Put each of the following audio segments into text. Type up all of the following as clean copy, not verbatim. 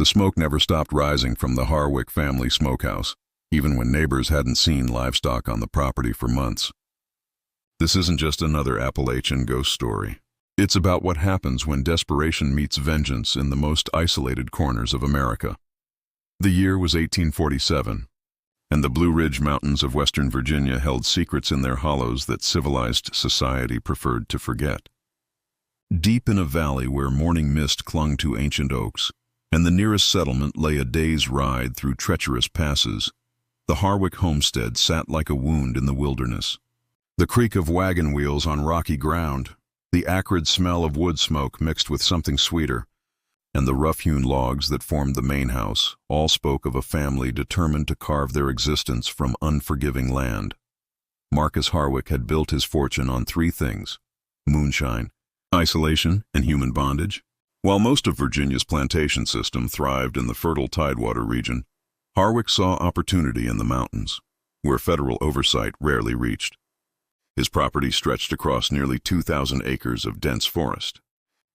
The smoke never stopped rising from the Harwick family smokehouse, even when neighbors hadn't seen livestock on the property for months. This isn't just another Appalachian ghost story. It's about what happens when desperation meets vengeance in the most isolated corners of America. The year was 1847, and the Blue Ridge Mountains of Western Virginia held secrets in their hollows that civilized society preferred to forget. Deep in a valley where morning mist clung to ancient oaks, and the nearest settlement lay a day's ride through treacherous passes, the Harwick homestead sat like a wound in the wilderness. The creak of wagon wheels on rocky ground, the acrid smell of wood smoke mixed with something sweeter, and the rough-hewn logs that formed the main house all spoke of a family determined to carve their existence from unforgiving land. Marcus Harwick had built his fortune on three things: moonshine, isolation, and human bondage. While most of Virginia's plantation system thrived in the fertile Tidewater region, Harwick saw opportunity in the mountains, where federal oversight rarely reached. His property stretched across nearly 2,000 acres of dense forest,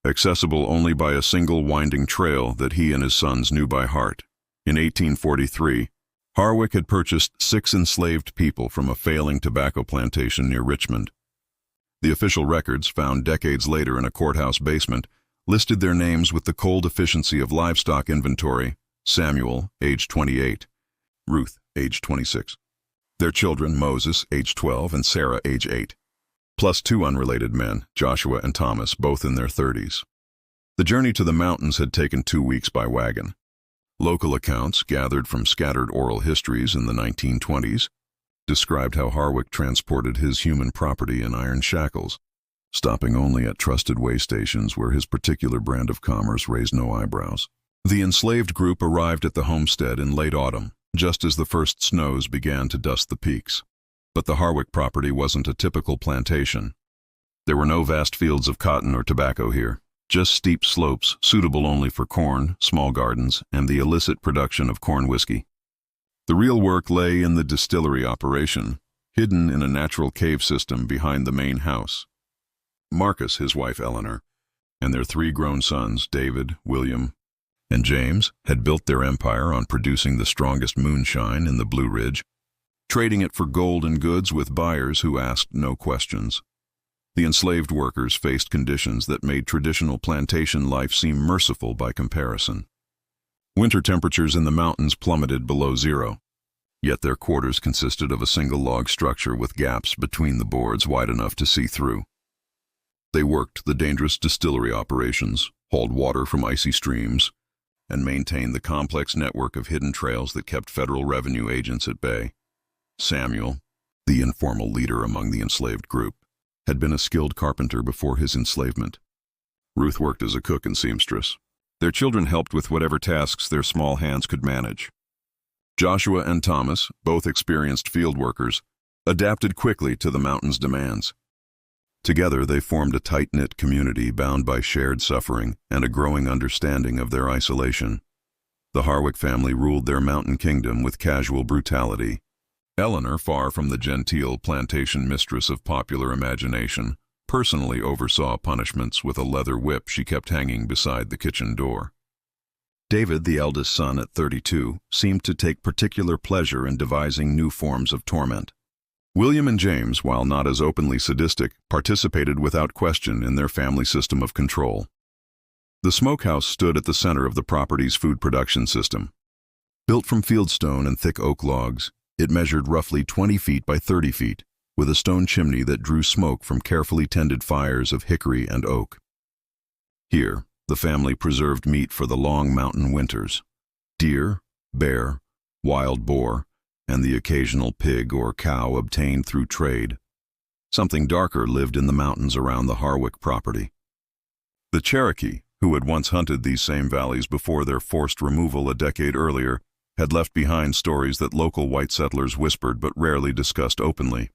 accessible only by a single winding trail that he and his sons knew by heart. In 1843, Harwick had purchased 6 enslaved people from a failing tobacco plantation near Richmond. The official records, found decades later in a courthouse basement, listed their names with the cold efficiency of livestock inventory: Samuel, age 28, Ruth, age 26. Their children, Moses, age 12, and Sarah, age 8. Plus 2 unrelated men, Joshua and Thomas, both in their 30s. The journey to the mountains had taken 2 weeks by wagon. Local accounts, gathered from scattered oral histories in the 1920s, described how Harwick transported his human property in iron shackles, stopping only at trusted way stations where his particular brand of commerce raised no eyebrows. The enslaved group arrived at the homestead in late autumn, just as the first snows began to dust the peaks. But the Harwick property wasn't a typical plantation. There were no vast fields of cotton or tobacco here, just steep slopes suitable only for corn, small gardens, and the illicit production of corn whiskey. The real work lay in the distillery operation, hidden in a natural cave system behind the main house. Marcus, his wife Eleanor, and their 3 grown sons, David, William, and James, had built their empire on producing the strongest moonshine in the Blue Ridge, trading it for gold and goods with buyers who asked no questions. The enslaved workers faced conditions that made traditional plantation life seem merciful by comparison. Winter temperatures in the mountains plummeted below zero, yet their quarters consisted of a single log structure with gaps between the boards wide enough to see through. They worked the dangerous distillery operations, hauled water from icy streams, and maintained the complex network of hidden trails that kept federal revenue agents at bay. Samuel, the informal leader among the enslaved group, had been a skilled carpenter before his enslavement. Ruth worked as a cook and seamstress. Their children helped with whatever tasks their small hands could manage. Joshua and Thomas, both experienced field workers, adapted quickly to the mountain's demands. Together they formed a tight-knit community bound by shared suffering and a growing understanding of their isolation. The Harwick family ruled their mountain kingdom with casual brutality. Eleanor, far from the genteel plantation mistress of popular imagination, personally oversaw punishments with a leather whip she kept hanging beside the kitchen door. David, the eldest son at 32, seemed to take particular pleasure in devising new forms of torment. William and James, while not as openly sadistic, participated without question in their family system of control. The smokehouse stood at the center of the property's food production system. Built from fieldstone and thick oak logs, it measured roughly 20 feet by 30 feet, with a stone chimney that drew smoke from carefully tended fires of hickory and oak. Here, the family preserved meat for the long mountain winters: deer, bear, wild boar, and the occasional pig or cow obtained through trade. Something darker lived in the mountains around the Harwick property. The Cherokee, who had once hunted these same valleys before their forced removal a decade earlier, had left behind stories that local white settlers whispered but rarely discussed openly.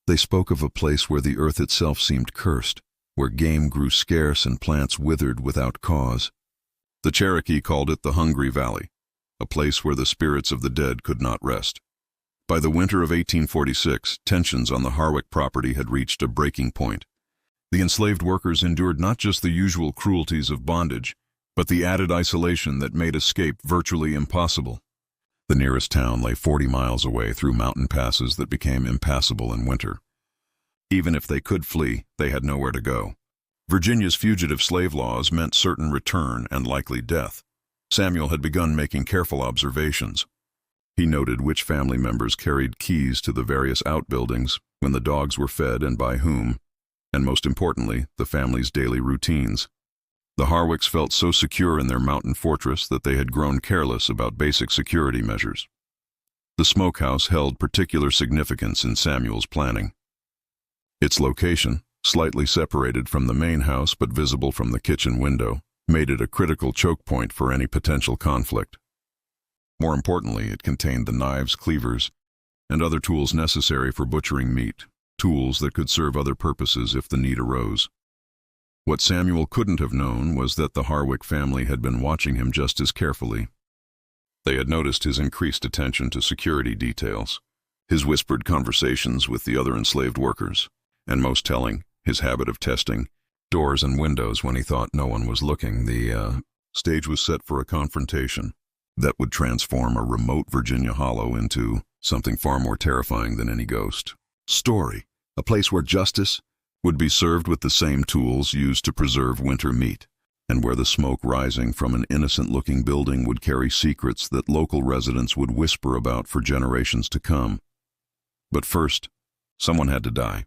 They spoke of a place where the earth itself seemed cursed, where game grew scarce and plants withered without cause. The Cherokee called it the Hungry Valley, a place where the spirits of the dead could not rest. By the winter of 1846, tensions on the Harwick property had reached a breaking point. The enslaved workers endured not just the usual cruelties of bondage, but the added isolation that made escape virtually impossible. The nearest town lay 40 miles away through mountain passes that became impassable in winter. Even if they could flee, they had nowhere to go. Virginia's fugitive slave laws meant certain return and likely death. Samuel had begun making careful observations. He noted which family members carried keys to the various outbuildings, when the dogs were fed and by whom, and most importantly, the family's daily routines. The Harwicks felt so secure in their mountain fortress that they had grown careless about basic security measures. The smokehouse held particular significance in Samuel's planning. Its location, slightly separated from the main house but visible from the kitchen window, made it a critical choke point for any potential conflict. More importantly, it contained the knives, cleavers, and other tools necessary for butchering meat, tools that could serve other purposes if the need arose. What Samuel couldn't have known was that the Harwick family had been watching him just as carefully. They had noticed his increased attention to security details, his whispered conversations with the other enslaved workers, and most telling, his habit of testing doors and windows when he thought no one was looking. The stage was set for a confrontation that would transform a remote Virginia hollow into something far more terrifying than any ghost story, a place where justice would be served with the same tools used to preserve winter meat, and where the smoke rising from an innocent-looking building would carry secrets that local residents would whisper about for generations to come. But first, someone had to die.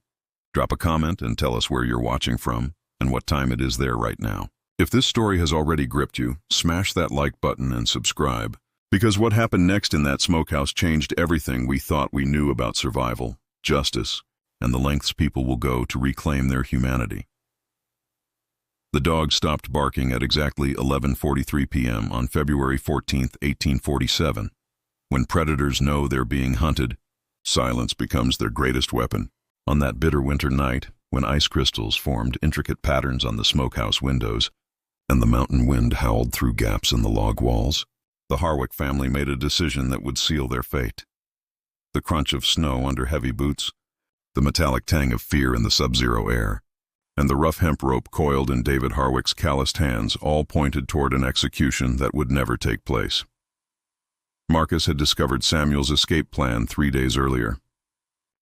Drop a comment and tell us where you're watching from and what time it is there right now. If this story has already gripped you, smash that like button and subscribe, because what happened next in that smokehouse changed everything we thought we knew about survival, justice, and the lengths people will go to reclaim their humanity. The dog stopped barking at exactly 11:43 p.m. on February 14, 1847. When predators know they're being hunted, silence becomes their greatest weapon. On that bitter winter night, when ice crystals formed intricate patterns on the smokehouse windows, and the mountain wind howled through gaps in the log walls, the Harwick family made a decision that would seal their fate. The crunch of snow under heavy boots, the metallic tang of fear in the sub-zero air, and the rough hemp rope coiled in David Harwick's calloused hands all pointed toward an execution that would never take place. Marcus had discovered Samuel's escape plan 3 days earlier.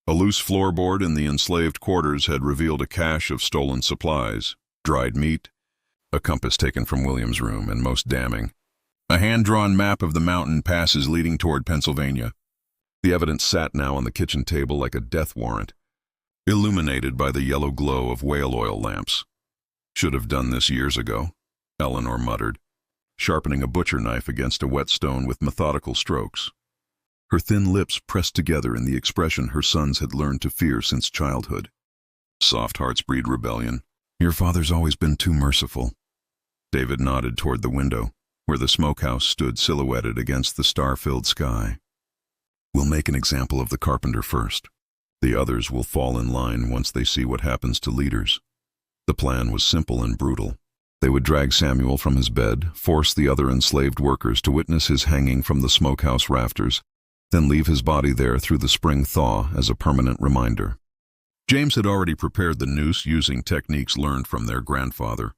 A loose floorboard in the enslaved quarters had revealed a cache of stolen supplies, dried meat, a compass taken from William's room, and most damning, a hand-drawn map of the mountain passes leading toward Pennsylvania. The evidence sat now on the kitchen table like a death warrant, illuminated by the yellow glow of whale oil lamps. "Should have done this years ago," Eleanor muttered, sharpening a butcher knife against a whetstone with methodical strokes. Her thin lips pressed together in the expression her sons had learned to fear since childhood. "Soft hearts breed rebellion. Your father's always been too merciful." David nodded toward the window, where the smokehouse stood silhouetted against the star-filled sky. "We'll make an example of the carpenter first. The others will fall in line once they see what happens to leaders." The plan was simple and brutal. They would drag Samuel from his bed, force the other enslaved workers to witness his hanging from the smokehouse rafters, then leave his body there through the spring thaw as a permanent reminder. James had already prepared the noose using techniques learned from their grandfather,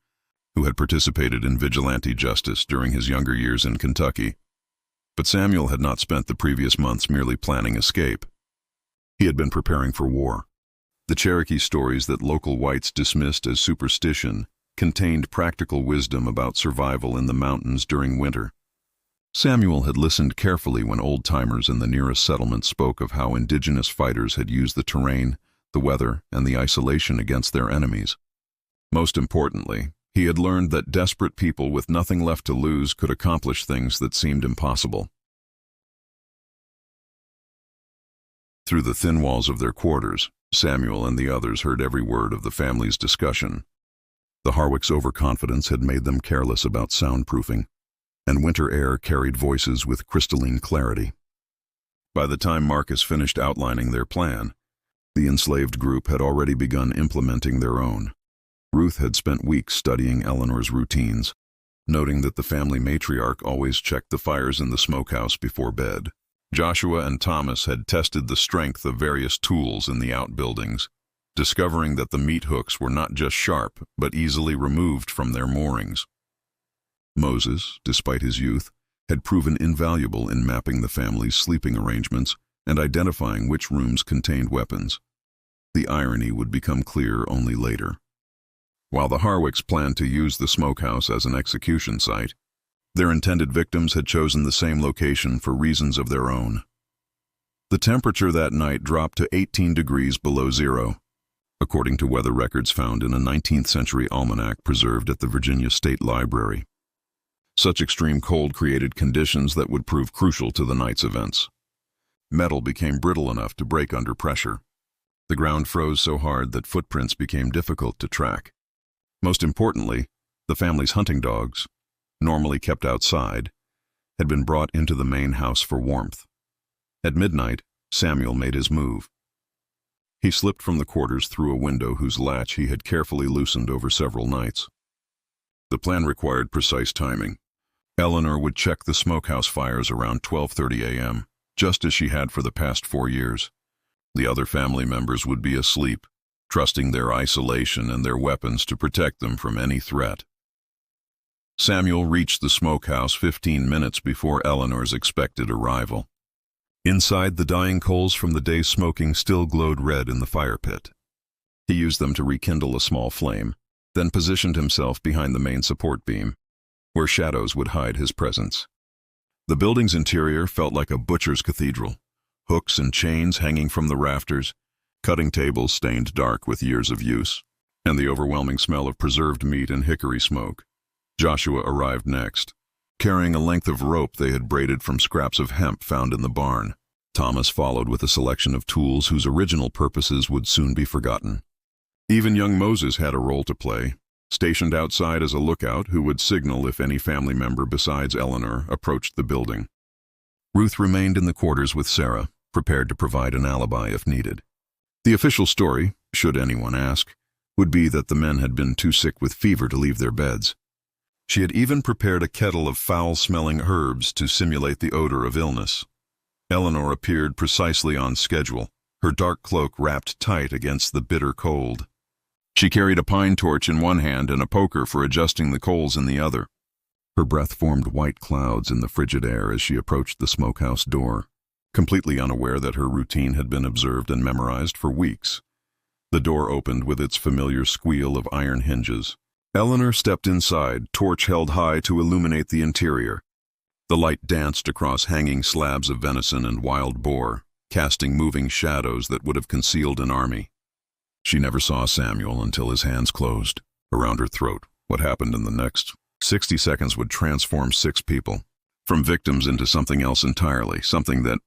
who had participated in vigilante justice during his younger years in Kentucky. But Samuel had not spent the previous months merely planning escape. He had been preparing for war. The Cherokee stories that local whites dismissed as superstition contained practical wisdom about survival in the mountains during winter. Samuel had listened carefully when old-timers in the nearest settlement spoke of how indigenous fighters had used the terrain, the weather, and the isolation against their enemies. Most importantly, he had learned that desperate people with nothing left to lose could accomplish things that seemed impossible. Through the thin walls of their quarters, Samuel and the others heard every word of the family's discussion. The Harwick's overconfidence had made them careless about soundproofing, and winter air carried voices with crystalline clarity. By the time Marcus finished outlining their plan, the enslaved group had already begun implementing their own. Ruth had spent weeks studying Eleanor's routines, noting that the family matriarch always checked the fires in the smokehouse before bed. Joshua and Thomas had tested the strength of various tools in the outbuildings, discovering that the meat hooks were not just sharp, but easily removed from their moorings. Moses, despite his youth, had proven invaluable in mapping the family's sleeping arrangements and identifying which rooms contained weapons. The irony would become clear only later. While the Harwicks planned to use the smokehouse as an execution site, their intended victims had chosen the same location for reasons of their own. The temperature that night dropped to 18 degrees below zero, according to weather records found in a 19th century almanac preserved at the Virginia State Library. Such extreme cold created conditions that would prove crucial to the night's events. Metal became brittle enough to break under pressure. The ground froze so hard that footprints became difficult to track. Most importantly, the family's hunting dogs, normally kept outside, had been brought into the main house for warmth. At midnight, Samuel made his move. He slipped from the quarters through a window whose latch he had carefully loosened over several nights. The plan required precise timing. Eleanor would check the smokehouse fires around 12:30 a.m., just as she had for the past 4 years. The other family members would be asleep, trusting their isolation and their weapons to protect them from any threat. Samuel reached the smokehouse 15 minutes before Eleanor's expected arrival. Inside, the dying coals from the day's smoking still glowed red in the fire pit. He used them to rekindle a small flame, then positioned himself behind the main support beam, where shadows would hide his presence. The building's interior felt like a butcher's cathedral, hooks and chains hanging from the rafters, cutting tables stained dark with years of use, and the overwhelming smell of preserved meat and hickory smoke. Joshua arrived next, carrying a length of rope they had braided from scraps of hemp found in the barn. Thomas followed with a selection of tools whose original purposes would soon be forgotten. Even young Moses had a role to play, stationed outside as a lookout who would signal if any family member besides Eleanor approached the building. Ruth remained in the quarters with Sarah, prepared to provide an alibi if needed. The official story, should anyone ask, would be that the men had been too sick with fever to leave their beds. She had even prepared a kettle of foul-smelling herbs to simulate the odor of illness. Eleanor appeared precisely on schedule, her dark cloak wrapped tight against the bitter cold. She carried a pine torch in one hand and a poker for adjusting the coals in the other. Her breath formed white clouds in the frigid air as she approached the smokehouse door, completely unaware that her routine had been observed and memorized for weeks. The door opened with its familiar squeal of iron hinges. Eleanor stepped inside, torch held high to illuminate the interior. The light danced across hanging slabs of venison and wild boar, casting moving shadows that would have concealed an army. She never saw Samuel until his hands closed around her throat. What happened in the next 60 seconds would transform 6 people, from victims into something else entirely, something that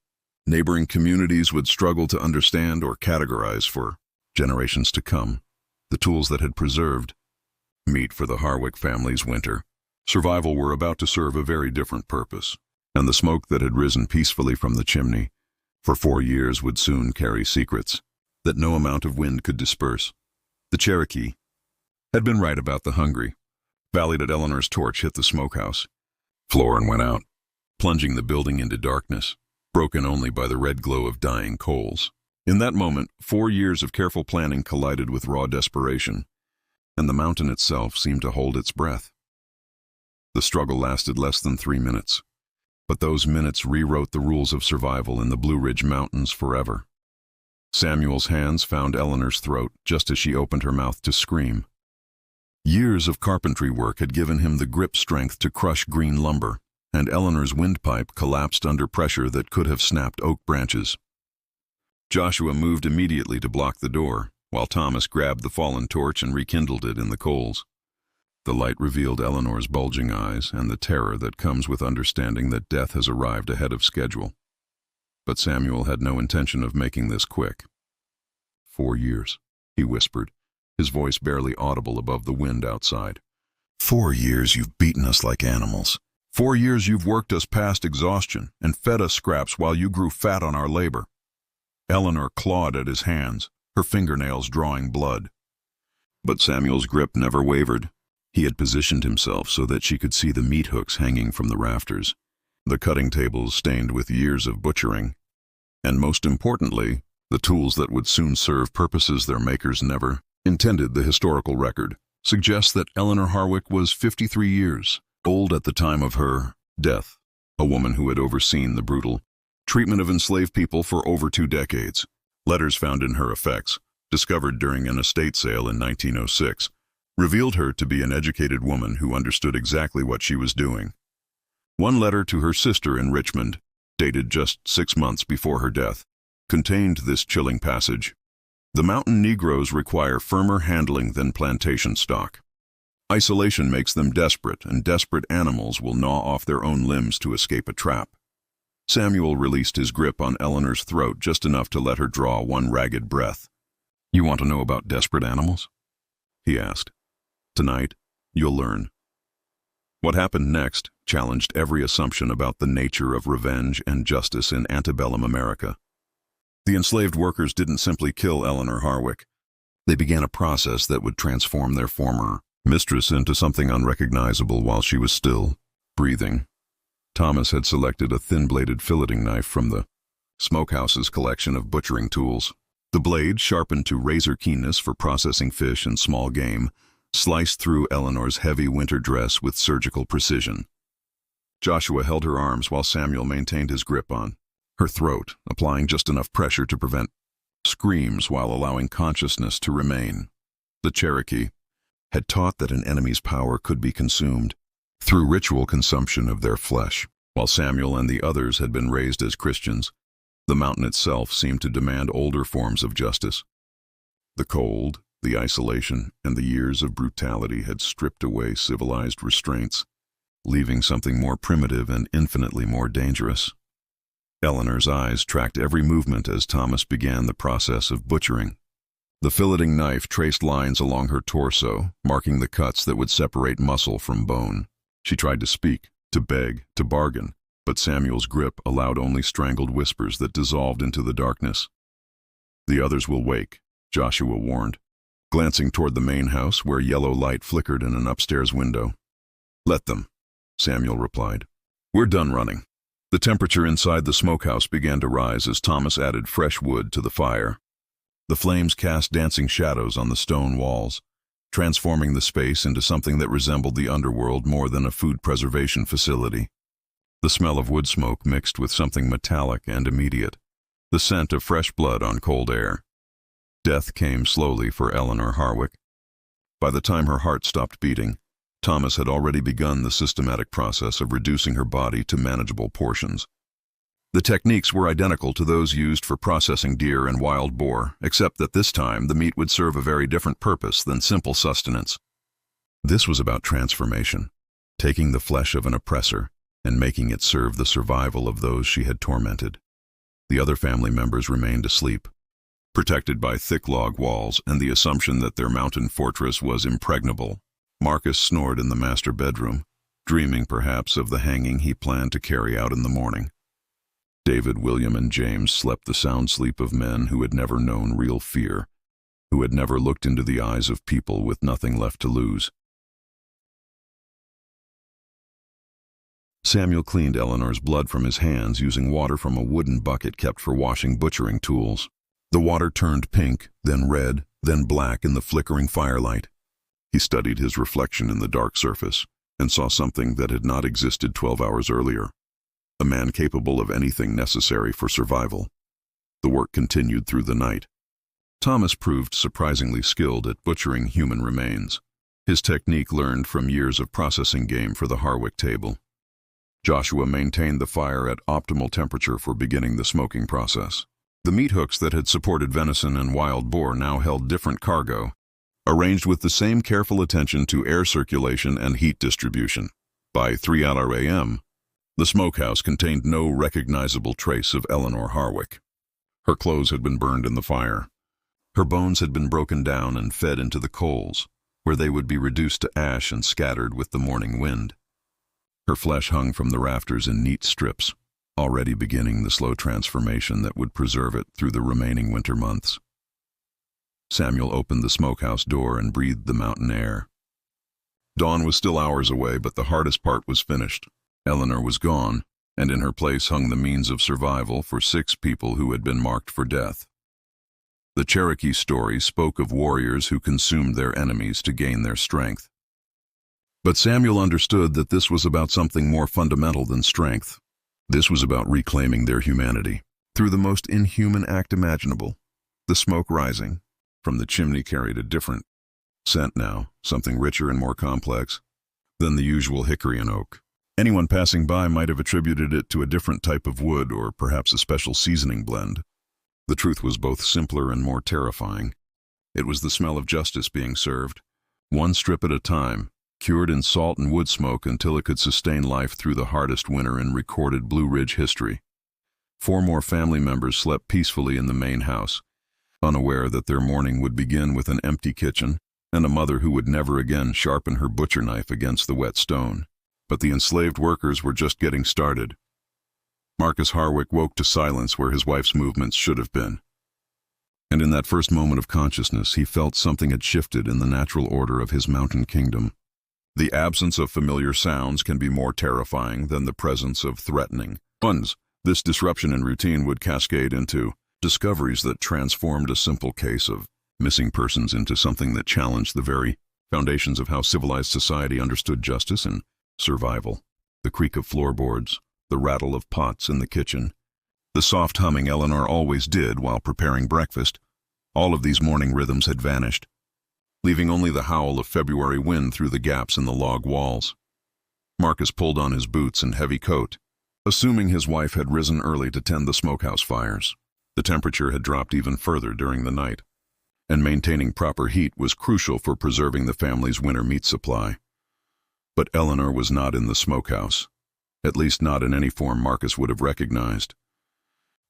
neighboring communities would struggle to understand or categorize for generations to come. The tools that had preserved meat for the Harwick family's winter survival were about to serve a very different purpose, and the smoke that had risen peacefully from the chimney for 4 years would soon carry secrets that no amount of wind could disperse. The Cherokee had been right about the hungry. Valleyed at Eleanor's torch hit the smokehouse floor and went out, plunging the building into darkness, broken only by the red glow of dying coals. In that moment, 4 years of careful planning collided with raw desperation, and the mountain itself seemed to hold its breath. The struggle lasted less than 3 minutes, but those minutes rewrote the rules of survival in the Blue Ridge Mountains forever. Samuel's hands found Eleanor's throat just as she opened her mouth to scream. Years of carpentry work had given him the grip strength to crush green lumber, and Eleanor's windpipe collapsed under pressure that could have snapped oak branches. Joshua moved immediately to block the door, while Thomas grabbed the fallen torch and rekindled it in the coals. The light revealed Eleanor's bulging eyes and the terror that comes with understanding that death has arrived ahead of schedule. But Samuel had no intention of making this quick. 4 years, he whispered, his voice barely audible above the wind outside. 4 years you've beaten us like animals. 4 years you've worked us past exhaustion and fed us scraps while you grew fat on our labor. Eleanor clawed at his hands, her fingernails drawing blood. But Samuel's grip never wavered. He had positioned himself so that she could see the meat hooks hanging from the rafters, the cutting tables stained with years of butchering, and most importantly, the tools that would soon serve purposes their makers never intended. The historical record suggests that Eleanor Harwick was 53 years, Old at the time of her death, a woman who had overseen the brutal treatment of enslaved people for over 2 decades. Letters found in her effects, discovered during an estate sale in 1906, revealed her to be an educated woman who understood exactly what she was doing. One letter to her sister in Richmond, dated just 6 months before her death, contained this chilling passage. The mountain Negroes require firmer handling than plantation stock. Isolation makes them desperate, and desperate animals will gnaw off their own limbs to escape a trap. Samuel released his grip on Eleanor's throat just enough to let her draw one ragged breath. "You want to know about desperate animals?" he asked. "Tonight, you'll learn." What happened next challenged every assumption about the nature of revenge and justice in antebellum America. The enslaved workers didn't simply kill Eleanor Harwick. They began a process that would transform their former mistress into something unrecognizable while she was still breathing. Thomas had selected a thin-bladed filleting knife from the smokehouse's collection of butchering tools. The blade, sharpened to razor keenness for processing fish and small game, sliced through Eleanor's heavy winter dress with surgical precision. Joshua held her arms while Samuel maintained his grip on her throat, applying just enough pressure to prevent screams while allowing consciousness to remain. The Cherokee had taught that an enemy's power could be consumed through ritual consumption of their flesh. While Samuel and the others had been raised as Christians, the mountain itself seemed to demand older forms of justice. The cold, the isolation, and the years of brutality had stripped away civilized restraints, leaving something more primitive and infinitely more dangerous. Eleanor's eyes tracked every movement as Thomas began the process of butchering. The filleting knife traced lines along her torso, marking the cuts that would separate muscle from bone. She tried to speak, to beg, to bargain, but Samuel's grip allowed only strangled whispers that dissolved into the darkness. "The others will wake," Joshua warned, glancing toward the main house where yellow light flickered in an upstairs window. "Let them," Samuel replied. "We're done running." The temperature inside the smokehouse began to rise as Thomas added fresh wood to the fire. The flames cast dancing shadows on the stone walls, transforming the space into something that resembled the underworld more than a food preservation facility. The smell of wood smoke mixed with something metallic and immediate, the scent of fresh blood on cold air. Death came slowly for Eleanor Harwick. By the time her heart stopped beating, Thomas had already begun the systematic process of reducing her body to manageable portions. The techniques were identical to those used for processing deer and wild boar, except that this time the meat would serve a very different purpose than simple sustenance. This was about transformation, taking the flesh of an oppressor and making it serve the survival of those she had tormented. The other family members remained asleep, protected by thick log walls and the assumption that their mountain fortress was impregnable. Marcus snored in the master bedroom, dreaming perhaps of the hanging he planned to carry out in the morning. David, William, and James slept the sound sleep of men who had never known real fear, who had never looked into the eyes of people with nothing left to lose. Samuel cleaned Eleanor's blood from his hands using water from a wooden bucket kept for washing butchering tools. The water turned pink, then red, then black in the flickering firelight. He studied his reflection in the dark surface and saw something that had not existed 12 hours earlier. A man capable of anything necessary for survival. The work continued through the night. Thomas proved surprisingly skilled at butchering human remains, his technique learned from years of processing game for the Harwick table. Joshua maintained the fire at optimal temperature for beginning the smoking process. The meat hooks that had supported venison and wild boar now held different cargo, arranged with the same careful attention to air circulation and heat distribution. By 3 a.m., the smokehouse contained no recognizable trace of Eleanor Harwick. Her clothes had been burned in the fire. Her bones had been broken down and fed into the coals, where they would be reduced to ash and scattered with the morning wind. Her flesh hung from the rafters in neat strips, already beginning the slow transformation that would preserve it through the remaining winter months. Samuel opened the smokehouse door and breathed the mountain air. Dawn was still hours away, but the hardest part was finished. Eleanor was gone, and in her place hung the means of survival for 6 people who had been marked for death. The Cherokee story spoke of warriors who consumed their enemies to gain their strength. But Samuel understood that this was about something more fundamental than strength. This was about reclaiming their humanity through the most inhuman act imaginable. The smoke rising from the chimney carried a different scent now, something richer and more complex than the usual hickory and oak. Anyone passing by might have attributed it to a different type of wood or perhaps a special seasoning blend. The truth was both simpler and more terrifying. It was the smell of justice being served, one strip at a time, cured in salt and wood smoke until it could sustain life through the hardest winter in recorded Blue Ridge history. 4 more family members slept peacefully in the main house, unaware that their morning would begin with an empty kitchen and a mother who would never again sharpen her butcher knife against the wet stone. But the enslaved workers were just getting started. Marcus Harwick woke to silence where his wife's movements should have been. And in that first moment of consciousness, he felt something had shifted in the natural order of his mountain kingdom. The absence of familiar sounds can be more terrifying than the presence of threatening ones. This disruption in routine would cascade into discoveries that transformed a simple case of missing persons into something that challenged the very foundations of how civilized society understood justice and survival. The creak of floorboards, the rattle of pots in the kitchen, the soft humming Eleanor always did while preparing breakfast, all of these morning rhythms had vanished, leaving only the howl of February wind through the gaps in the log walls. Marcus pulled on his boots and heavy coat, assuming his wife had risen early to tend the smokehouse fires. The temperature had dropped even further during the night, and maintaining proper heat was crucial for preserving the family's winter meat supply. But Eleanor was not in the smokehouse, at least not in any form Marcus would have recognized.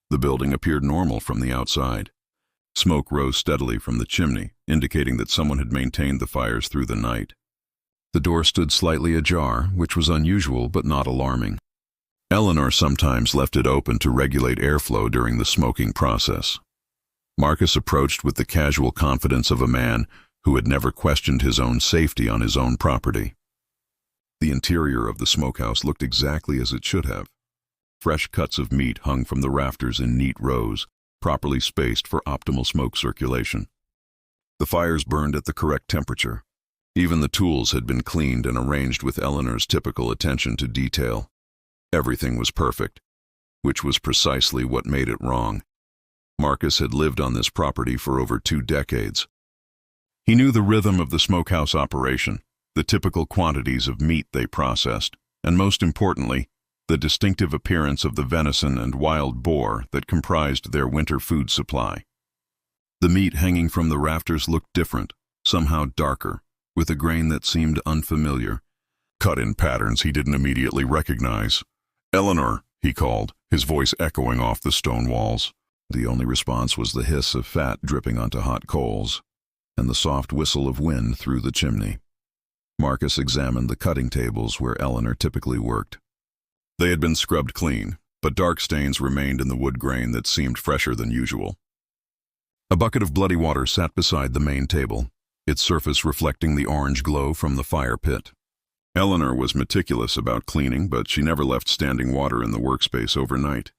The building appeared normal from the outside. Smoke rose steadily from the chimney, indicating that someone had maintained the fires through the night. The door stood slightly ajar, which was unusual but not alarming. Eleanor sometimes left it open to regulate airflow during the smoking process. Marcus approached with the casual confidence of a man who had never questioned his own safety on his own property. The interior of the smokehouse looked exactly as it should have. Fresh cuts of meat hung from the rafters in neat rows, properly spaced for optimal smoke circulation. The fires burned at the correct temperature. Even the tools had been cleaned and arranged with Eleanor's typical attention to detail. Everything was perfect, which was precisely what made it wrong. Marcus had lived on this property for over 2 decades. He knew the rhythm of the smokehouse operation, the typical quantities of meat they processed, and most importantly, the distinctive appearance of the venison and wild boar that comprised their winter food supply. The meat hanging from the rafters looked different, somehow darker, with a grain that seemed unfamiliar, cut in patterns he didn't immediately recognize. "Eleanor," he called, his voice echoing off the stone walls. The only response was the hiss of fat dripping onto hot coals, and the soft whistle of wind through the chimney. Marcus examined the cutting tables where Eleanor typically worked. They had been scrubbed clean, but dark stains remained in the wood grain that seemed fresher than usual. A bucket of bloody water sat beside the main table, its surface reflecting the orange glow from the fire pit. Eleanor was meticulous about cleaning, but she never left standing water in the workspace overnight.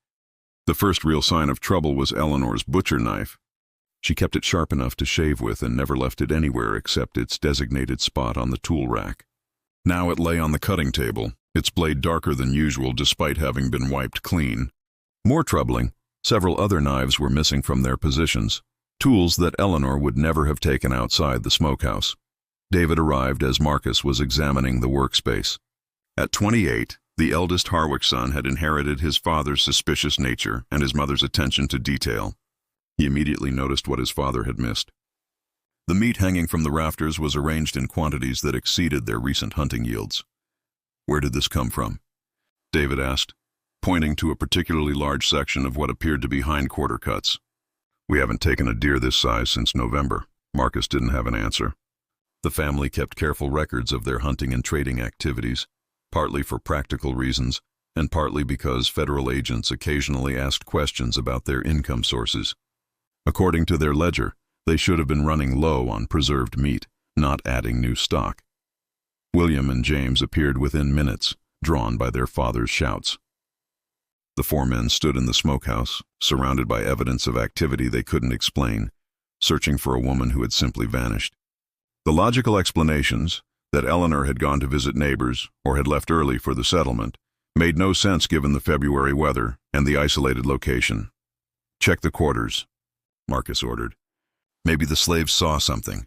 The first real sign of trouble was Eleanor's butcher knife. She kept it sharp enough to shave with and never left it anywhere except its designated spot on the tool rack. Now it lay on the cutting table, its blade darker than usual despite having been wiped clean. More troubling, several other knives were missing from their positions, tools that Eleanor would never have taken outside the smokehouse. David arrived as Marcus was examining the workspace. At 28, the eldest Harwick son had inherited his father's suspicious nature and his mother's attention to detail. He immediately noticed what his father had missed. The meat hanging from the rafters was arranged in quantities that exceeded their recent hunting yields. "Where did this come from?" David asked, pointing to a particularly large section of what appeared to be hindquarter cuts. "We haven't taken a deer this size since November." Marcus didn't have an answer. The family kept careful records of their hunting and trading activities, partly for practical reasons, and partly because federal agents occasionally asked questions about their income sources. According to their ledger, they should have been running low on preserved meat, not adding new stock. William and James appeared within minutes, drawn by their father's shouts. The 4 men stood in the smokehouse, surrounded by evidence of activity they couldn't explain, searching for a woman who had simply vanished. The logical explanations, That Eleanor had gone to visit neighbors or had left early for the settlement made no sense given the February weather and the isolated location. "Check the quarters," Marcus ordered. Maybe the slaves saw something.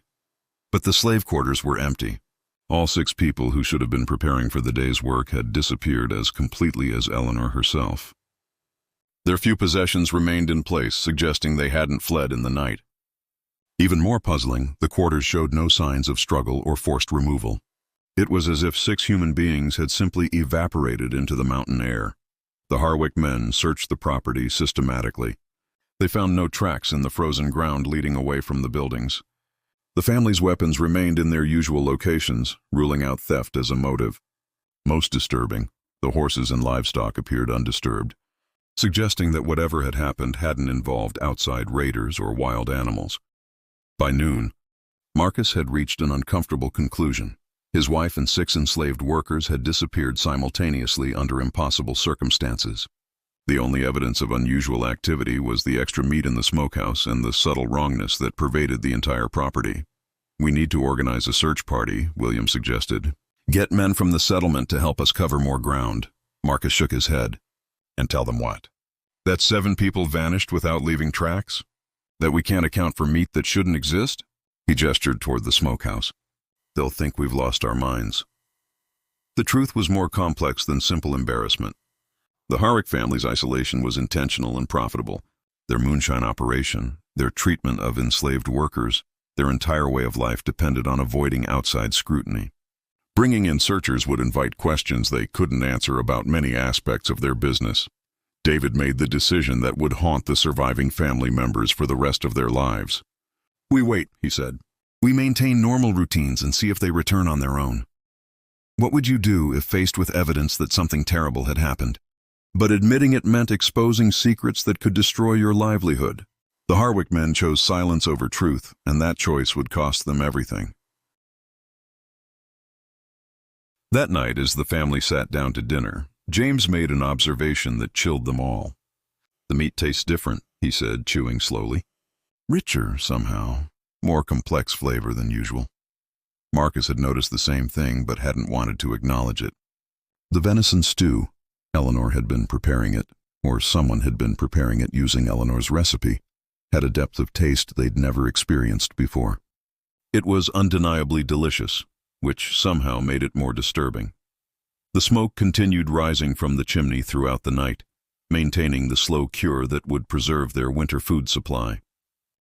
But the slave quarters were empty. All 6 people who should have been preparing for the day's work had disappeared as completely as Eleanor herself. Their few possessions remained in place, suggesting they hadn't fled in the night. Even more puzzling, the quarters showed no signs of struggle or forced removal. It was as if 6 human beings had simply evaporated into the mountain air. The Harwick men searched the property systematically. They found no tracks in the frozen ground leading away from the buildings. The family's weapons remained in their usual locations, ruling out theft as a motive. Most disturbing, the horses and livestock appeared undisturbed, suggesting that whatever had happened hadn't involved outside raiders or wild animals. By noon, Marcus had reached an uncomfortable conclusion. His wife and 6 enslaved workers had disappeared simultaneously under impossible circumstances. The only evidence of unusual activity was the extra meat in the smokehouse and the subtle wrongness that pervaded the entire property. "We need to organize a search party," William suggested. "Get men from the settlement to help us cover more ground." Marcus shook his head. "And tell them what? That 7 people vanished without leaving tracks? That we can't account for meat that shouldn't exist?" He gestured toward the smokehouse. "They'll think we've lost our minds." The truth was more complex than simple embarrassment. The Harwick family's isolation was intentional and profitable. Their moonshine operation, their treatment of enslaved workers, their entire way of life depended on avoiding outside scrutiny. Bringing in searchers would invite questions they couldn't answer about many aspects of their business. David made the decision that would haunt the surviving family members for the rest of their lives. "We wait," he said. "We maintain normal routines and see if they return on their own." What would you do if faced with evidence that something terrible had happened? But admitting it meant exposing secrets that could destroy your livelihood. The Harwick men chose silence over truth, and that choice would cost them everything. That night, as the family sat down to dinner, James made an observation that chilled them all. "The meat tastes different," he said, chewing slowly. "Richer, somehow. More complex flavor than usual." Marcus had noticed the same thing, but hadn't wanted to acknowledge it. The venison stew. Eleanor had been preparing it, or someone had been preparing it using Eleanor's recipe, had a depth of taste they'd never experienced before. It was undeniably delicious, which somehow made it more disturbing. The smoke continued rising from the chimney throughout the night, maintaining the slow cure that would preserve their winter food supply.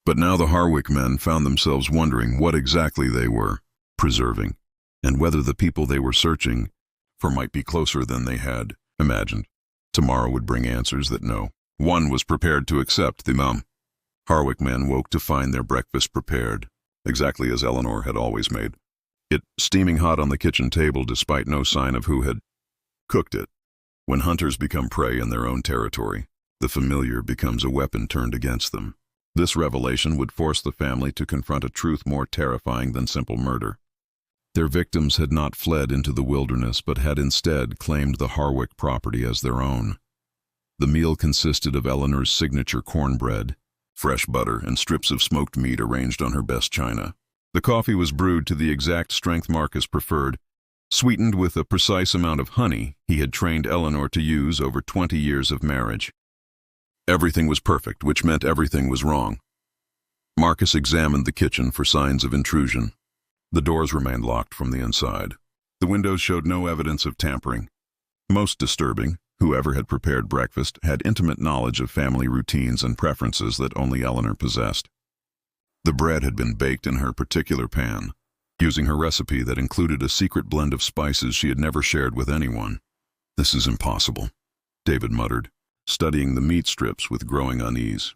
But now the Harwick men found themselves wondering what exactly they were preserving, and whether the people they were searching for might be closer than they had imagined. Tomorrow would bring answers that no one was prepared to accept. The Harwick men woke to find their breakfast prepared, exactly as Eleanor had always made it, steaming hot on the kitchen table despite no sign of who had cooked it. When hunters become prey in their own territory, the familiar becomes a weapon turned against them. This revelation would force the family to confront a truth more terrifying than simple murder. Their victims had not fled into the wilderness, but had instead claimed the Harwick property as their own. The meal consisted of Eleanor's signature cornbread, fresh butter, and strips of smoked meat arranged on her best china. The coffee was brewed to the exact strength Marcus preferred, sweetened with a precise amount of honey he had trained Eleanor to use over 20 years of marriage. Everything was perfect, which meant everything was wrong. Marcus examined the kitchen for signs of intrusion. The doors remained locked from the inside. The windows showed no evidence of tampering. Most disturbing, whoever had prepared breakfast had intimate knowledge of family routines and preferences that only Eleanor possessed. The bread had been baked in her particular pan, using her recipe that included a secret blend of spices she had never shared with anyone. "This is impossible," David muttered, studying the meat strips with growing unease.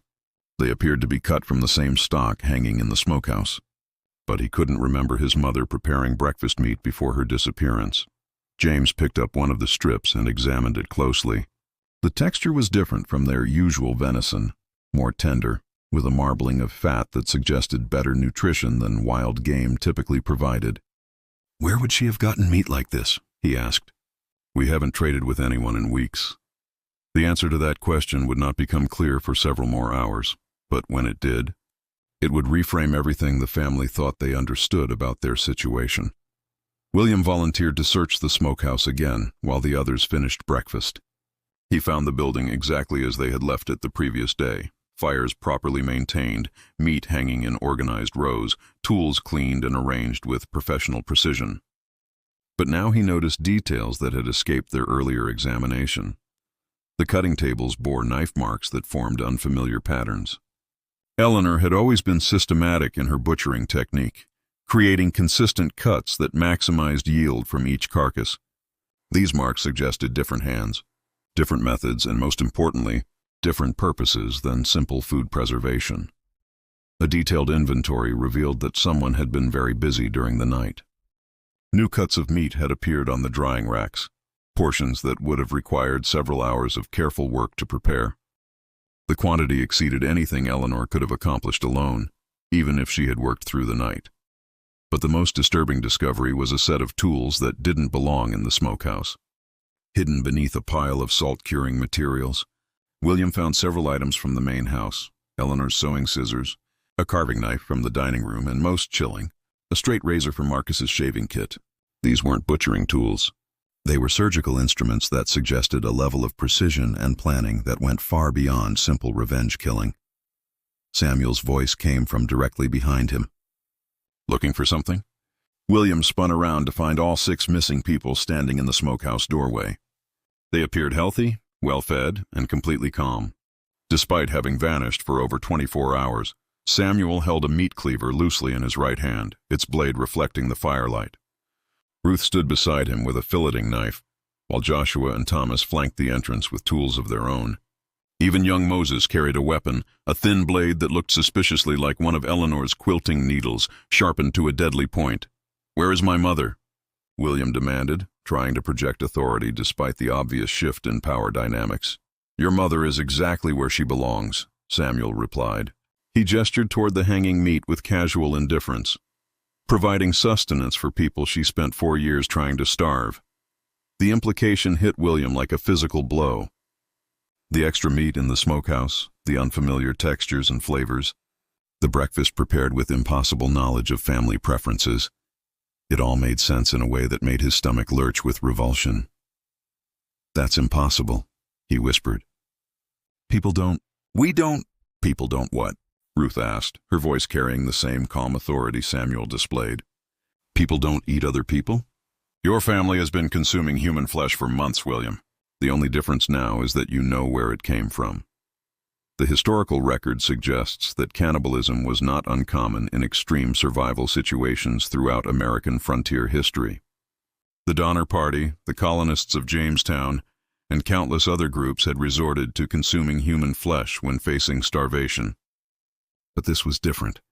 They appeared to be cut from the same stock hanging in the smokehouse. But he couldn't remember his mother preparing breakfast meat before her disappearance. James picked up one of the strips and examined it closely. The texture was different from their usual venison, more tender, with a marbling of fat that suggested better nutrition than wild game typically provided. "Where would she have gotten meat like this?" he asked. "We haven't traded with anyone in weeks." The answer to that question would not become clear for several more hours, but when it did, it would reframe everything the family thought they understood about their situation. William volunteered to search the smokehouse again while the others finished breakfast. He found the building exactly as they had left it the previous day. Fires properly maintained, meat hanging in organized rows, tools cleaned and arranged with professional precision. But now he noticed details that had escaped their earlier examination. The cutting tables bore knife marks that formed unfamiliar patterns. Eleanor had always been systematic in her butchering technique, creating consistent cuts that maximized yield from each carcass. These marks suggested different hands, different methods, and most importantly, different purposes than simple food preservation. A detailed inventory revealed that someone had been very busy during the night. New cuts of meat had appeared on the drying racks, portions that would have required several hours of careful work to prepare. The quantity exceeded anything Eleanor could have accomplished alone, even if she had worked through the night. But the most disturbing discovery was a set of tools that didn't belong in the smokehouse. Hidden beneath a pile of salt-curing materials, William found several items from the main house: Eleanor's sewing scissors, a carving knife from the dining room, and most chilling, a straight razor from Marcus's shaving kit. These weren't butchering tools. They were surgical instruments that suggested a level of precision and planning that went far beyond simple revenge killing. Samuel's voice came from directly behind him. "Looking for something?" William spun around to find all 6 missing people standing in the smokehouse doorway. They appeared healthy, well-fed, and completely calm. Despite having vanished for over 24 hours, Samuel held a meat cleaver loosely in his right hand, its blade reflecting the firelight. Ruth stood beside him with a filleting knife, while Joshua and Thomas flanked the entrance with tools of their own. Even young Moses carried a weapon, a thin blade that looked suspiciously like one of Eleanor's quilting needles, sharpened to a deadly point. "Where is my mother?" William demanded, trying to project authority despite the obvious shift in power dynamics. "Your mother is exactly where she belongs," Samuel replied. He gestured toward the hanging meat with casual indifference, providing sustenance for people she spent 4 years trying to starve. The implication hit William like a physical blow. The extra meat in the smokehouse, the unfamiliar textures and flavors, the breakfast prepared with impossible knowledge of family preferences. It all made sense in a way that made his stomach lurch with revulsion. "That's impossible," he whispered. "People don't—" "People don't what?" Ruth asked, her voice carrying the same calm authority Samuel displayed. "People don't eat other people?" "Your family has been consuming human flesh for months, William. The only difference now is that you know where it came from." The historical record suggests that cannibalism was not uncommon in extreme survival situations throughout American frontier history. The Donner Party, the colonists of Jamestown, and countless other groups had resorted to consuming human flesh when facing starvation. But this was different.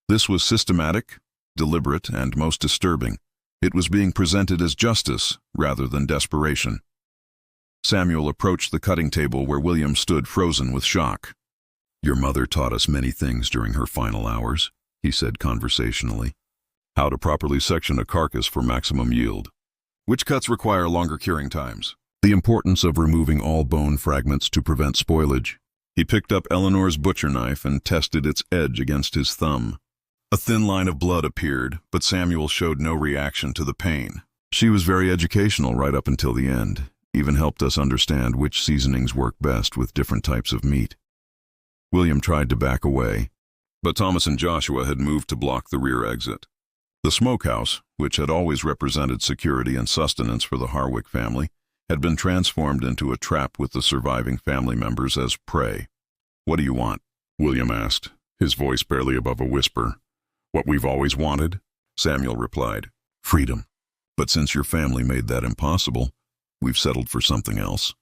This was systematic, deliberate, and most disturbing. It was being presented as justice rather than desperation. Samuel approached the cutting table where William stood frozen with shock. "Your mother taught us many things during her final hours," he said conversationally. "How to properly section a carcass for maximum yield. Which cuts require longer curing times. The importance of removing all bone fragments to prevent spoilage." He picked up Eleanor's butcher knife and tested its edge against his thumb. A thin line of blood appeared, but Samuel showed no reaction to the pain. "She was very educational right up until the end. Even helped us understand which seasonings work best with different types of meat." William tried to back away, but Thomas and Joshua had moved to block the rear exit. The smokehouse, which had always represented security and sustenance for the Harwick family, had been transformed into a trap with the surviving family members as prey. "What do you want?" William asked, his voice barely above a whisper. "What we've always wanted," Samuel replied. "Freedom. But since your family made that impossible, we've settled for something else."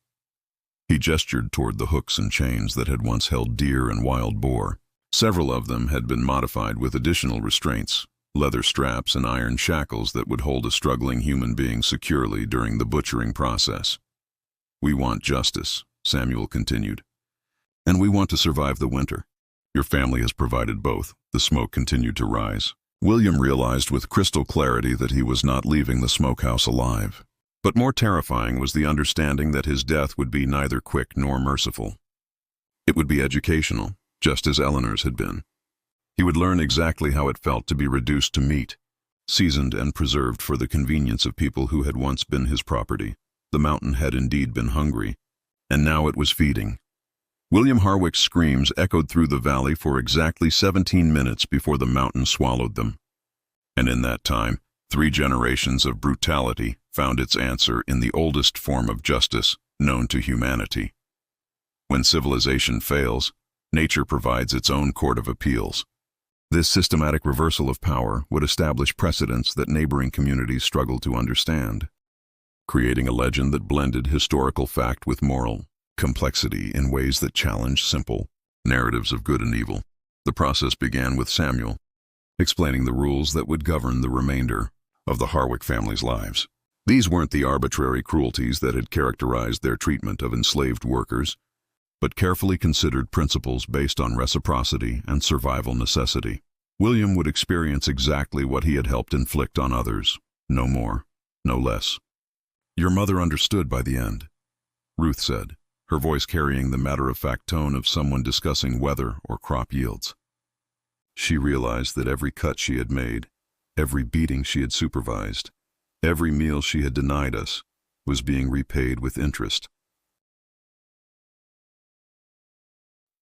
He gestured toward the hooks and chains that had once held deer and wild boar. Several of them had been modified with additional restraints, leather straps and iron shackles that would hold a struggling human being securely during the butchering process. "We want justice," Samuel continued. "And we want to survive the winter. Your family has provided both." The smoke continued to rise. William realized with crystal clarity that he was not leaving the smokehouse alive. But more terrifying was the understanding that his death would be neither quick nor merciful. It would be educational, just as Eleanor's had been. He would learn exactly how it felt to be reduced to meat, seasoned and preserved for the convenience of people who had once been his property. The mountain had indeed been hungry, and now it was feeding. William Harwick's screams echoed through the valley for exactly 17 minutes before the mountain swallowed them. And in that time, 3 generations of brutality found its answer in the oldest form of justice known to humanity. When civilization fails, nature provides its own court of appeals. This systematic reversal of power would establish precedents that neighboring communities struggled to understand, creating a legend that blended historical fact with moral complexity in ways that challenged simple narratives of good and evil. The process began with Samuel explaining the rules that would govern the remainder of the Harwick family's lives. These weren't the arbitrary cruelties that had characterized their treatment of enslaved workers, but carefully considered principles based on reciprocity and survival necessity. William would experience exactly what he had helped inflict on others, no more, no less. "Your mother understood by the end," Ruth said, her voice carrying the matter-of-fact tone of someone discussing weather or crop yields. She realized that every cut she had made, every beating she had supervised, every meal she had denied us, was being repaid with interest.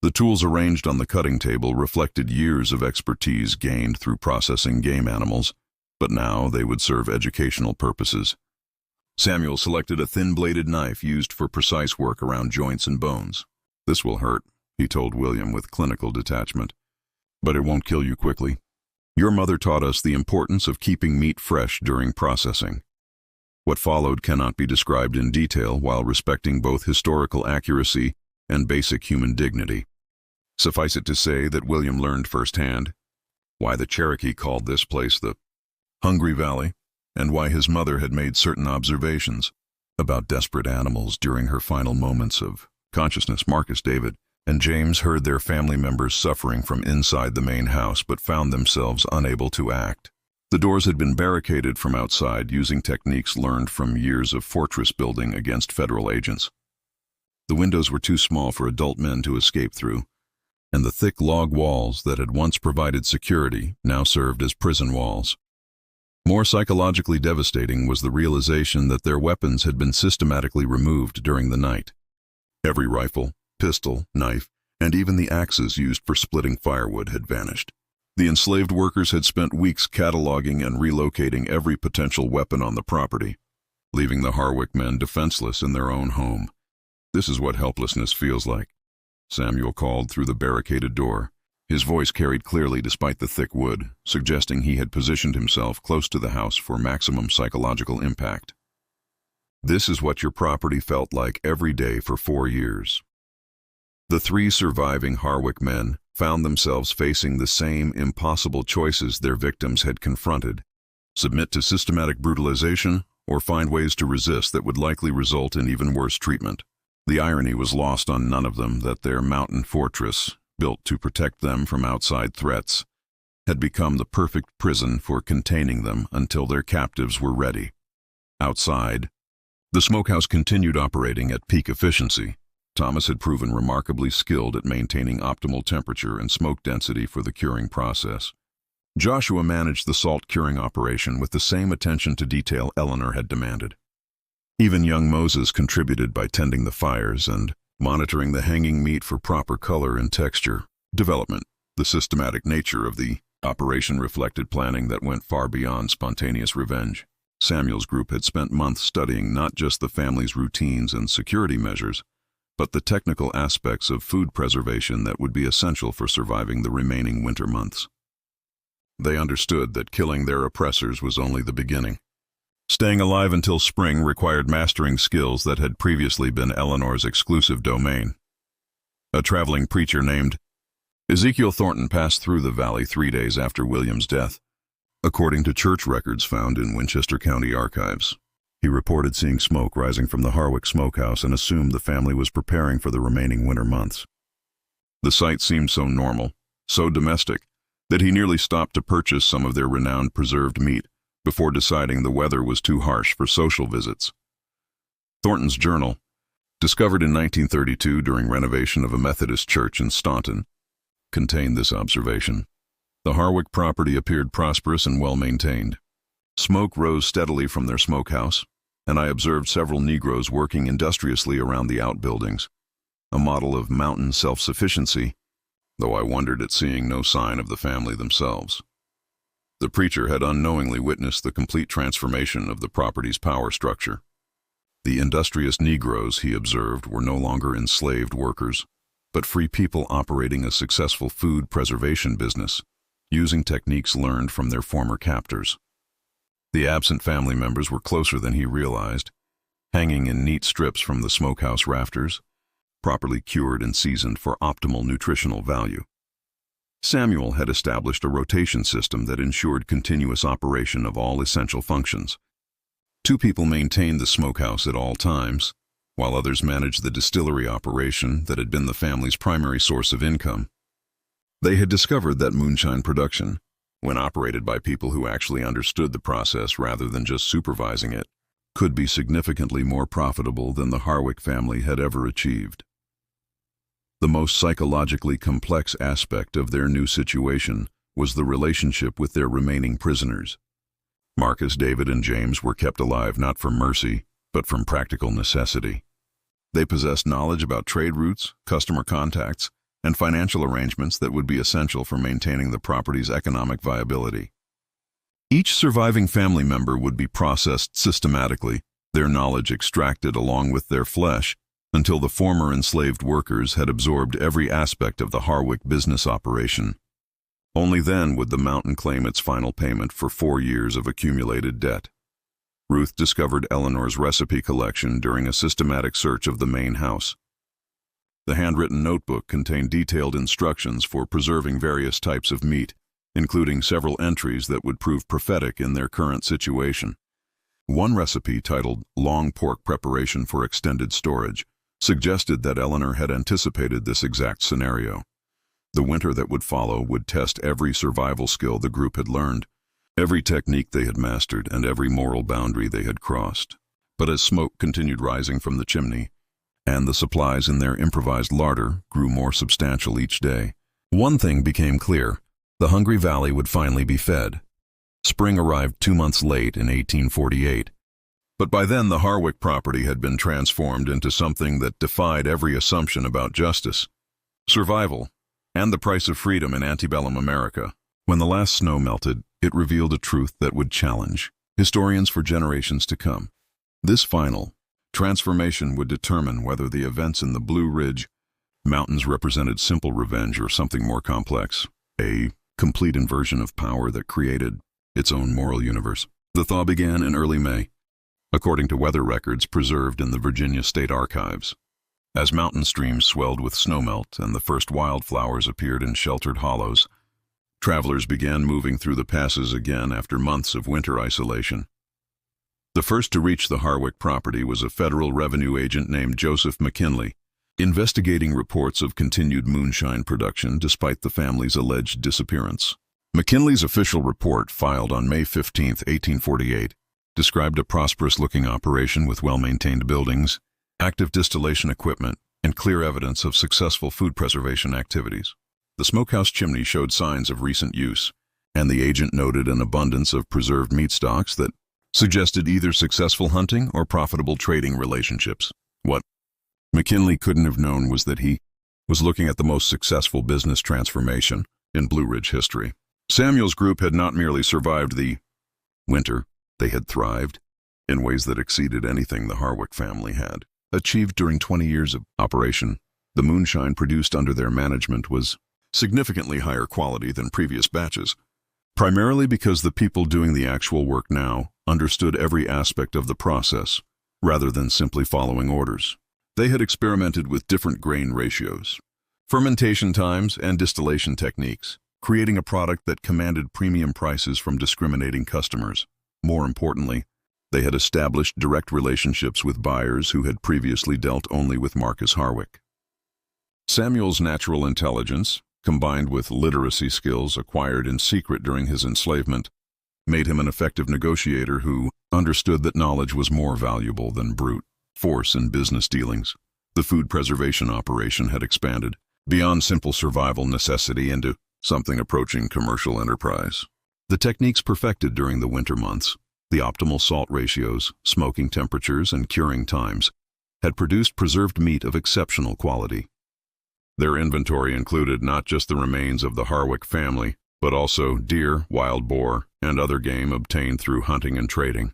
The tools arranged on the cutting table reflected years of expertise gained through processing game animals, but now they would serve educational purposes. Samuel selected a thin-bladed knife used for precise work around joints and bones. "This will hurt," he told William with clinical detachment, "but it won't kill you quickly. Your mother taught us the importance of keeping meat fresh during processing." What followed cannot be described in detail while respecting both historical accuracy and basic human dignity. Suffice it to say that William learned firsthand why the Cherokee called this place the Hungry Valley, and why his mother had made certain observations about desperate animals during her final moments of consciousness. Marcus, David, and James heard their family members suffering from inside the main house but found themselves unable to act. The doors had been barricaded from outside using techniques learned from years of fortress building against federal agents. The windows were too small for adult men to escape through, and the thick log walls that had once provided security now served as prison walls. More psychologically devastating was the realization that their weapons had been systematically removed during the night. Every rifle, pistol, knife, and even the axes used for splitting firewood had vanished. The enslaved workers had spent weeks cataloging and relocating every potential weapon on the property, leaving the Harwick men defenseless in their own home. "This is what helplessness feels like," Samuel called through the barricaded door. His voice carried clearly despite the thick wood, suggesting he had positioned himself close to the house for maximum psychological impact. "This is what your property felt like every day for 4 years." The 3 surviving Harwick men found themselves facing the same impossible choices their victims had confronted: submit to systematic brutalization or find ways to resist that would likely result in even worse treatment. The irony was lost on none of them that their mountain fortress, built to protect them from outside threats, had become the perfect prison for containing them until their captives were ready. Outside, the smokehouse continued operating at peak efficiency. Thomas had proven remarkably skilled at maintaining optimal temperature and smoke density for the curing process. Joshua managed the salt curing operation with the same attention to detail Eleanor had demanded. Even young Moses contributed by tending the fires and monitoring the hanging meat for proper color and texture development. The systematic nature of the operation reflected planning that went far beyond spontaneous revenge. Samuel's group had spent months studying not just the family's routines and security measures, but the technical aspects of food preservation that would be essential for surviving the remaining winter months. They understood that killing their oppressors was only the beginning. Staying alive until spring required mastering skills that had previously been Eleanor's exclusive domain. A traveling preacher named Ezekiel Thornton passed through the valley 3 days after William's death, according to church records found in Winchester County archives. He reported seeing smoke rising from the Harwick smokehouse and assumed the family was preparing for the remaining winter months. The sight seemed so normal, so domestic, that he nearly stopped to purchase some of their renowned preserved meat before deciding the weather was too harsh for social visits. Thornton's journal, discovered in 1932 during renovation of a Methodist church in Staunton, contained this observation. The Harwick property appeared prosperous and well-maintained. Smoke rose steadily from their smokehouse, and I observed several Negroes working industriously around the outbuildings, a model of mountain self-sufficiency, though I wondered at seeing no sign of the family themselves. The preacher had unknowingly witnessed the complete transformation of the property's power structure. The industrious Negroes, he observed, were no longer enslaved workers, but free people operating a successful food preservation business, using techniques learned from their former captors. The absent family members were closer than he realized, hanging in neat strips from the smokehouse rafters, properly cured and seasoned for optimal nutritional value. Samuel had established a rotation system that ensured continuous operation of all essential functions. 2 people maintained the smokehouse at all times, while others managed the distillery operation that had been the family's primary source of income. They had discovered that moonshine production, when operated by people who actually understood the process rather than just supervising it, could be significantly more profitable than the Harwick family had ever achieved. The most psychologically complex aspect of their new situation was the relationship with their remaining prisoners. Marcus, David, and James were kept alive not from mercy, but from practical necessity. They possessed knowledge about trade routes, customer contacts, and financial arrangements that would be essential for maintaining the property's economic viability. Each surviving family member would be processed systematically, their knowledge extracted along with their flesh, until the former enslaved workers had absorbed every aspect of the Harwick business operation. Only then would the mountain claim its final payment for 4 years of accumulated debt. Ruth discovered Eleanor's recipe collection during a systematic search of the main house. The handwritten notebook contained detailed instructions for preserving various types of meat, including several entries that would prove prophetic in their current situation. One recipe, titled Long Pork Preparation for Extended Storage, suggested that Eleanor had anticipated this exact scenario. The winter that would follow would test every survival skill the group had learned, every technique they had mastered, and every moral boundary they had crossed. But as smoke continued rising from the chimney, and the supplies in their improvised larder grew more substantial each day, one thing became clear: the hungry valley would finally be fed. Spring arrived 2 months late in 1848. But by then the Harwick property had been transformed into something that defied every assumption about justice, survival, and the price of freedom in antebellum America. When the last snow melted, it revealed a truth that would challenge historians for generations to come. This final transformation would determine whether the events in the Blue Ridge Mountains represented simple revenge or something more complex, a complete inversion of power that created its own moral universe. The thaw began in early May, according to weather records preserved in the Virginia State Archives. As mountain streams swelled with snowmelt and the first wildflowers appeared in sheltered hollows, travelers began moving through the passes again after months of winter isolation. The first to reach the Harwick property was a federal revenue agent named Joseph McKinley, investigating reports of continued moonshine production despite the family's alleged disappearance. McKinley's official report, filed on May 15, 1848, described a prosperous-looking operation with well-maintained buildings, active distillation equipment, and clear evidence of successful food preservation activities. The smokehouse chimney showed signs of recent use, and the agent noted an abundance of preserved meat stocks that suggested either successful hunting or profitable trading relationships. What McKinley couldn't have known was that he was looking at the most successful business transformation in Blue Ridge history. Samuel's group had not merely survived the winter, they had thrived in ways that exceeded anything the Harwick family had achieved during 20 years of operation. The moonshine produced under their management was significantly higher quality than previous batches, primarily because the people doing the actual work now understood every aspect of the process, rather than simply following orders. They had experimented with different grain ratios, fermentation times, and distillation techniques, creating a product that commanded premium prices from discriminating customers. More importantly, they had established direct relationships with buyers who had previously dealt only with Marcus Harwick. Samuel's natural intelligence, combined with literacy skills acquired in secret during his enslavement, made him an effective negotiator who understood that knowledge was more valuable than brute force in business dealings. The food preservation operation had expanded beyond simple survival necessity into something approaching commercial enterprise. The techniques perfected during the winter months The optimal salt ratios, smoking temperatures, and curing times had produced preserved meat of exceptional quality. Their inventory included not just the remains of the Harwick family, but also deer, wild boar, and other game obtained through hunting and trading.